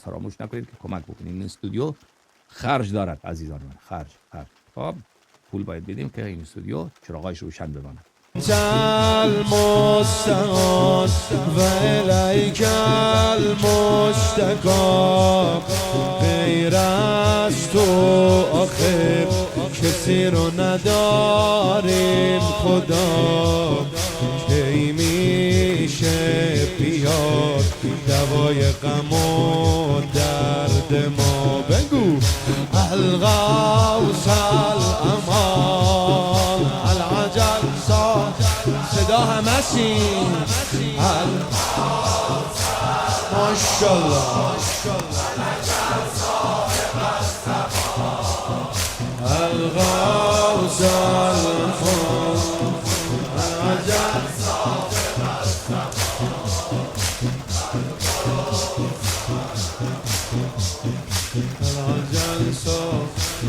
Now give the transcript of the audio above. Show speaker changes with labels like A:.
A: فراموش نکنید که کمک بکنید. این استودیو خرج دارد عزیزان من، خرج. خب پول باید بدیم که این استودیو چراغایش روشن بماند.
B: المستعان و الیک المشتکا، غیر از تو آخر کسی رو نداریم خدا. کی میشه بیاد دوای غم و درد ما؟ بگو الغوث الامان العجل صدا همشین ماشالله الغوث الامان العجل العجل